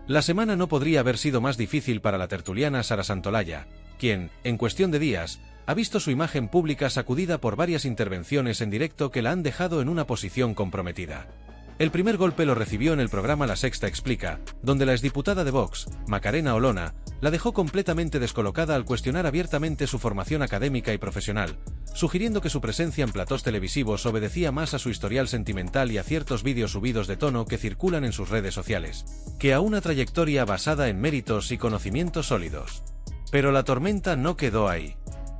La semana no podría haber sido más difícil para la tertuliana Sara Santolaya, quien, en cuestión de días, ha visto su imagen pública sacudida por varias intervenciones en directo que la han dejado en una posición comprometida. El primer golpe lo recibió en el programa La Sexta Explica, donde la exdiputada de Vox, Macarena Olona, la dejó completamente descolocada al cuestionar abiertamente su formación académica y profesional, sugiriendo que su presencia en platós televisivos obedecía más a su historial sentimental y a ciertos vídeos subidos de tono que circulan en sus redes sociales, que a una trayectoria basada en méritos y conocimientos sólidos. Pero la tormenta no quedó ahí.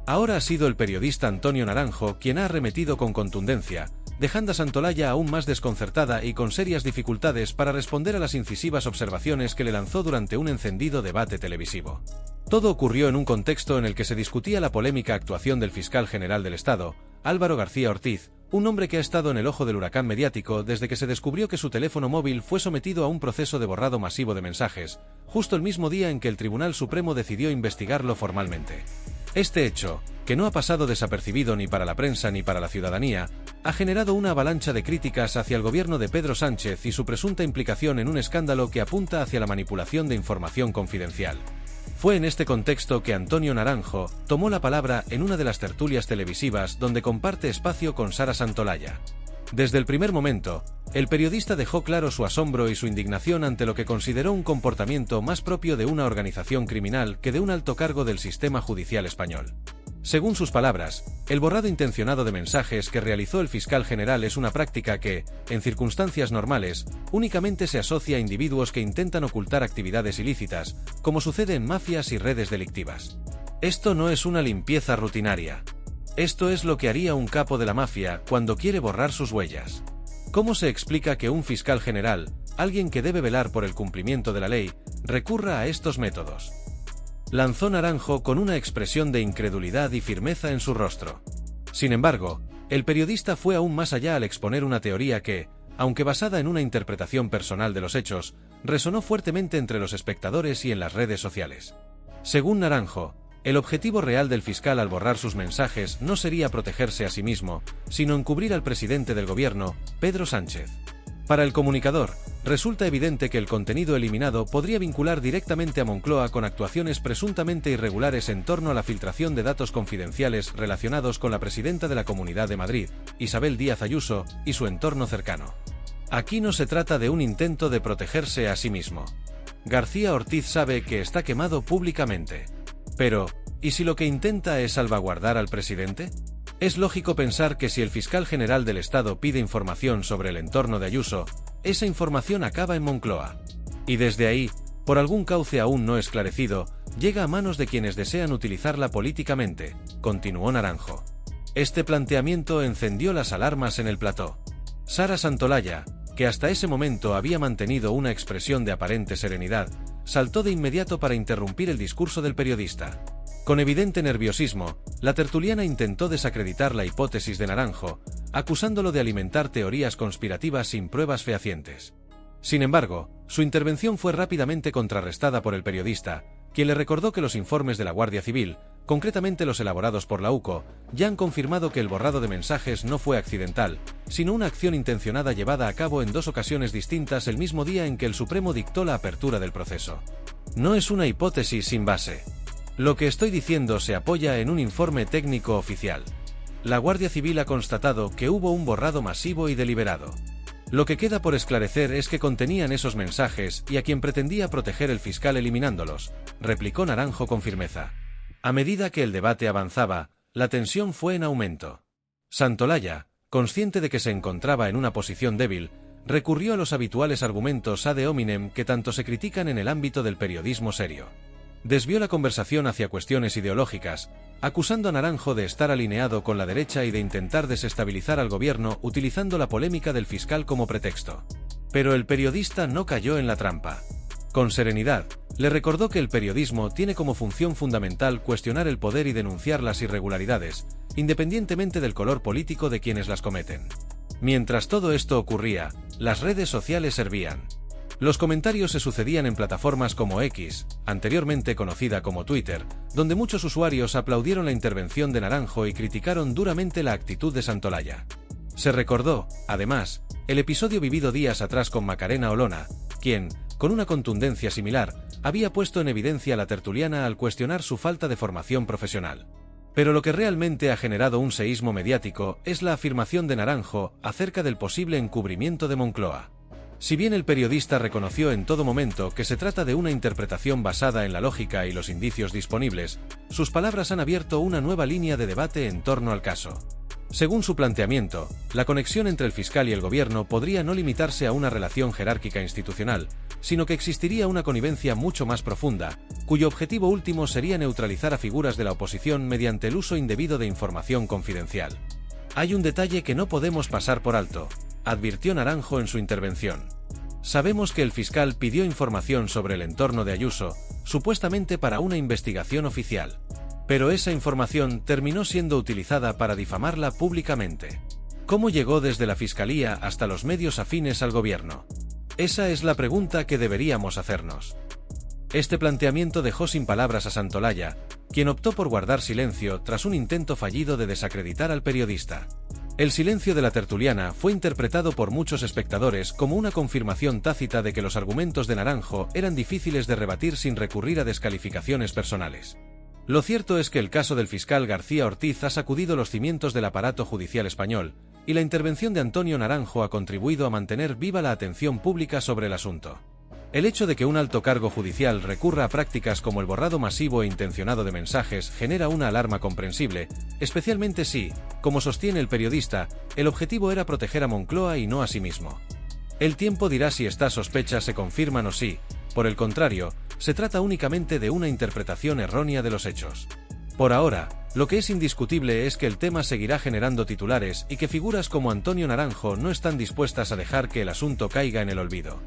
Ahora ha sido el periodista Antonio Naranjo quien ha arremetido con contundencia, dejando a Santolaya aún más desconcertada y con serias dificultades para responder a las incisivas observaciones que le lanzó durante un encendido debate televisivo. Todo ocurrió en un contexto en el que se discutía la polémica actuación del fiscal general del Estado, Álvaro García Ortiz, un hombre que ha estado en el ojo del huracán mediático desde que se descubrió que su teléfono móvil fue sometido a un proceso de borrado masivo de mensajes, justo el mismo día en que el Tribunal Supremo decidió investigarlo formalmente. Este hecho, que no ha pasado desapercibido ni para la prensa ni para la ciudadanía, ha generado una avalancha de críticas hacia el gobierno de Pedro Sánchez y su presunta implicación en un escándalo que apunta hacia la manipulación de información confidencial. Fue en este contexto que Antonio Naranjo tomó la palabra en una de las tertulias televisivas donde comparte espacio con Sara Santolaya. Desde el primer momento, el periodista dejó claro su asombro y su indignación ante lo que consideró un comportamiento más propio de una organización criminal que de un alto cargo del sistema judicial español. Según sus palabras, el borrado intencionado de mensajes que realizó el fiscal general es una práctica que, en circunstancias normales, únicamente se asocia a individuos que intentan ocultar actividades ilícitas, como sucede en mafias y redes delictivas. Esto no es una limpieza rutinaria. Esto es lo que haría un capo de la mafia cuando quiere borrar sus huellas. ¿Cómo se explica que un fiscal general, alguien que debe velar por el cumplimiento de la ley, recurra a estos métodos? Lanzó Naranjo con una expresión de incredulidad y firmeza en su rostro. Sin embargo, el periodista fue aún más allá al exponer una teoría que, aunque basada en una interpretación personal de los hechos, resonó fuertemente entre los espectadores y en las redes sociales. Según Naranjo, el objetivo real del fiscal al borrar sus mensajes no sería protegerse a sí mismo, sino encubrir al presidente del gobierno, Pedro Sánchez. Para el comunicador, resulta evidente que el contenido eliminado podría vincular directamente a Moncloa con actuaciones presuntamente irregulares en torno a la filtración de datos confidenciales relacionados con la presidenta de la Comunidad de Madrid, Isabel Díaz Ayuso, y su entorno cercano. Aquí no se trata de un intento de protegerse a sí mismo. García Ortiz sabe que está quemado públicamente. Pero, ¿y si lo que intenta es salvaguardar al presidente? Es lógico pensar que si el fiscal general del Estado pide información sobre el entorno de Ayuso, esa información acaba en Moncloa. Y desde ahí, por algún cauce aún no esclarecido, llega a manos de quienes desean utilizarla políticamente, continuó Naranjo. Este planteamiento encendió las alarmas en el plató. Sara Santolaya, que hasta ese momento había mantenido una expresión de aparente serenidad, saltó de inmediato para interrumpir el discurso del periodista. Con evidente nerviosismo, la tertuliana intentó desacreditar la hipótesis de Naranjo, acusándolo de alimentar teorías conspirativas sin pruebas fehacientes. Sin embargo, su intervención fue rápidamente contrarrestada por el periodista, quien le recordó que los informes de la Guardia Civil, concretamente los elaborados por la UCO, ya han confirmado que el borrado de mensajes no fue accidental, sino una acción intencionada llevada a cabo en dos ocasiones distintas el mismo día en que el Supremo dictó la apertura del proceso. No es una hipótesis sin base. Lo que estoy diciendo se apoya en un informe técnico oficial. La Guardia Civil ha constatado que hubo un borrado masivo y deliberado. Lo que queda por esclarecer es qué contenían esos mensajes y a quien pretendía proteger el fiscal eliminándolos, replicó Naranjo con firmeza. A medida que el debate avanzaba, la tensión fue en aumento. Santolaya, consciente de que se encontraba en una posición débil, recurrió a los habituales argumentos ad hominem que tanto se critican en el ámbito del periodismo serio. Desvió la conversación hacia cuestiones ideológicas, acusando a Naranjo de estar alineado con la derecha y de intentar desestabilizar al gobierno utilizando la polémica del fiscal como pretexto. Pero el periodista no cayó en la trampa. Con serenidad, le recordó que el periodismo tiene como función fundamental cuestionar el poder y denunciar las irregularidades, independientemente del color político de quienes las cometen. Mientras todo esto ocurría, las redes sociales hervían. Los comentarios se sucedían en plataformas como X, anteriormente conocida como Twitter, donde muchos usuarios aplaudieron la intervención de Naranjo y criticaron duramente la actitud de Santolaya. Se recordó, además, el episodio vivido días atrás con Macarena Olona, quien, con una contundencia similar, había puesto en evidencia a la tertuliana al cuestionar su falta de formación profesional. Pero lo que realmente ha generado un seísmo mediático es la afirmación de Naranjo acerca del posible encubrimiento de Moncloa. Si bien el periodista reconoció en todo momento que se trata de una interpretación basada en la lógica y los indicios disponibles, sus palabras han abierto una nueva línea de debate en torno al caso. Según su planteamiento, la conexión entre el fiscal y el gobierno podría no limitarse a una relación jerárquica institucional, sino que existiría una connivencia mucho más profunda, cuyo objetivo último sería neutralizar a figuras de la oposición mediante el uso indebido de información confidencial. Hay un detalle que no podemos pasar por alto, advirtió Naranjo en su intervención. Sabemos que el fiscal pidió información sobre el entorno de Ayuso, supuestamente para una investigación oficial. Pero esa información terminó siendo utilizada para difamarla públicamente. ¿Cómo llegó desde la Fiscalía hasta los medios afines al gobierno? Esa es la pregunta que deberíamos hacernos. Este planteamiento dejó sin palabras a Santolaya, quien optó por guardar silencio tras un intento fallido de desacreditar al periodista. El silencio de la tertuliana fue interpretado por muchos espectadores como una confirmación tácita de que los argumentos de Naranjo eran difíciles de rebatir sin recurrir a descalificaciones personales. Lo cierto es que el caso del fiscal García Ortiz ha sacudido los cimientos del aparato judicial español, y la intervención de Antonio Naranjo ha contribuido a mantener viva la atención pública sobre el asunto. El hecho de que un alto cargo judicial recurra a prácticas como el borrado masivo e intencionado de mensajes genera una alarma comprensible, especialmente si, como sostiene el periodista, el objetivo era proteger a Moncloa y no a sí mismo. El tiempo dirá si estas sospechas se confirman o si, por el contrario, se trata únicamente de una interpretación errónea de los hechos. Por ahora, lo que es indiscutible es que el tema seguirá generando titulares y que figuras como Antonio Naranjo no están dispuestas a dejar que el asunto caiga en el olvido.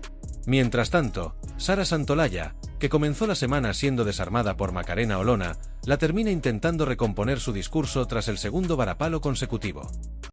Mientras tanto, Sara Santolaya, que comenzó la semana siendo desarmada por Macarena Olona, la termina intentando recomponer su discurso tras el segundo varapalo consecutivo.